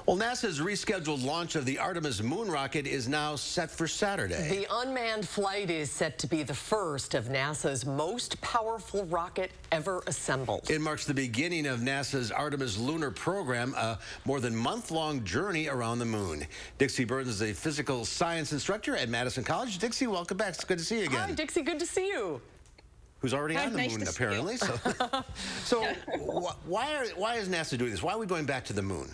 Well, NASA's rescheduled launch of the Artemis moon rocket is now set for Saturday. The unmanned flight is set to be the first of NASA's most powerful rocket ever assembled. It marks the beginning of NASA's Artemis lunar program, a more than month-long journey around the moon. Dixie Burns is a physical science instructor at Madison College. Dixie, welcome back. It's good to see you again. Hi, Dixie. Good to see you. Who's already on the nice moon, apparently. So why is NASA doing this? Why are we going back to the moon?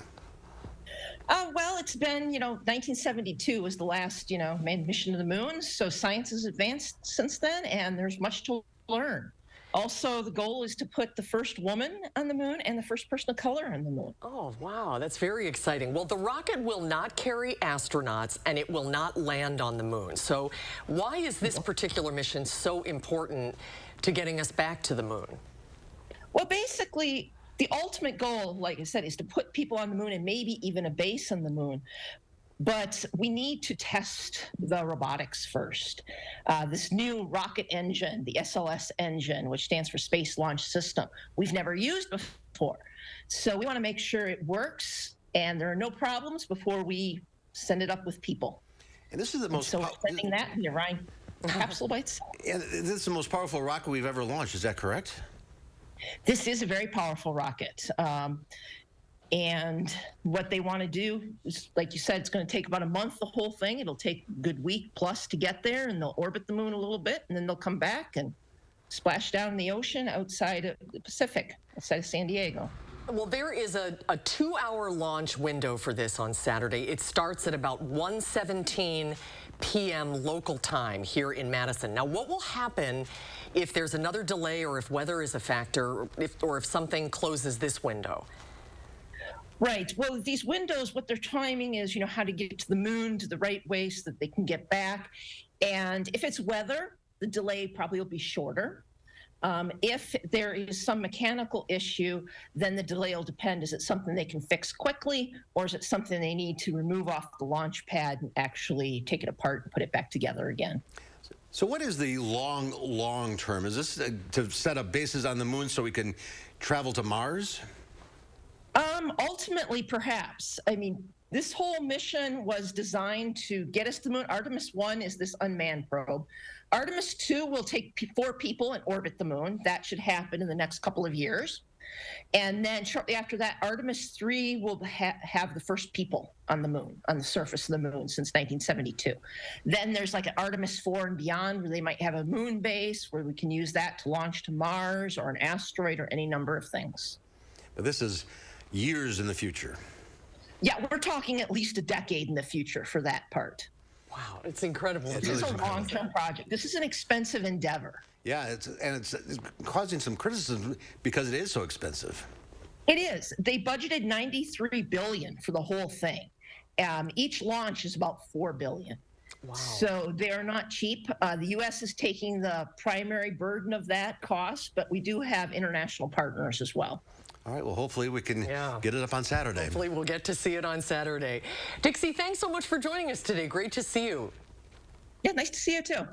Well, it's been, 1972 was the last, manned mission to the moon. So science has advanced since then, and there's much to learn. Also, the goal is to put the first woman on the moon and the first person of color on the moon. Oh, wow. That's very exciting. Well, the rocket will not carry astronauts, and it will not land on the moon. So why is this particular mission so important to getting us back to the moon? Well, basically, the ultimate goal, like I said, is to put people on the moon and maybe even a base on the moon. But we need to test the robotics first. This new rocket engine, the SLS engine, which stands for Space Launch System, we've never used before. So we want to make sure it works and there are no problems before we send it up with people. And this is the most. So we're sending that in the Orion capsule by itself. And this is the most powerful rocket we've ever launched. Is that correct? This is a very powerful rocket. And what they want to do is, like you said, it's going to take about a month, the whole thing. It'll take a good week plus to get there, and they'll orbit the moon a little bit, and then they'll come back and splash down in the ocean outside of the Pacific, outside of San Diego. Well, there is a 2-hour launch window for this on Saturday. It starts at about 1:17 p.m. local time here in Madison. Now, what will happen if there's another delay or if weather is a factor or if something closes this window? Right. Well, these windows, what they're timing is, how to get to the moon to the right way so that they can get back. And if it's weather, the delay probably will be shorter. If there is some mechanical issue, then the delay will depend. Is it something they can fix quickly, or is it something they need to remove off the launch pad and actually take it apart and put it back together again? So what is the long term? Is this to set up bases on the moon so we can travel to Mars? Ultimately, perhaps. I mean, this whole mission was designed to get us to the moon. Artemis-1 is this unmanned probe. Artemis-2 will take 4 people and orbit the moon. That should happen in the next couple of years. And then shortly after that, Artemis-3 will have the first people on the moon, on the surface of the moon since 1972. Then there's like an Artemis-4 and beyond, where they might have a moon base where we can use that to launch to Mars or an asteroid or any number of things. But this is years in the future. Yeah, we're talking at least a decade in the future for that part. Wow, it's incredible. This is a long-term project. This is an expensive endeavor. Yeah, it's causing some criticism because it is so expensive. It is. They budgeted $93 billion for the whole thing. Each launch is about $4 billion. Wow. So they are not cheap. The U.S. is taking the primary burden of that cost, but we do have international partners as well. All right, well, hopefully we can get it up on Saturday. Hopefully we'll get to see it on Saturday. Dixie, thanks so much for joining us today. Great to see you. Yeah, nice to see you too.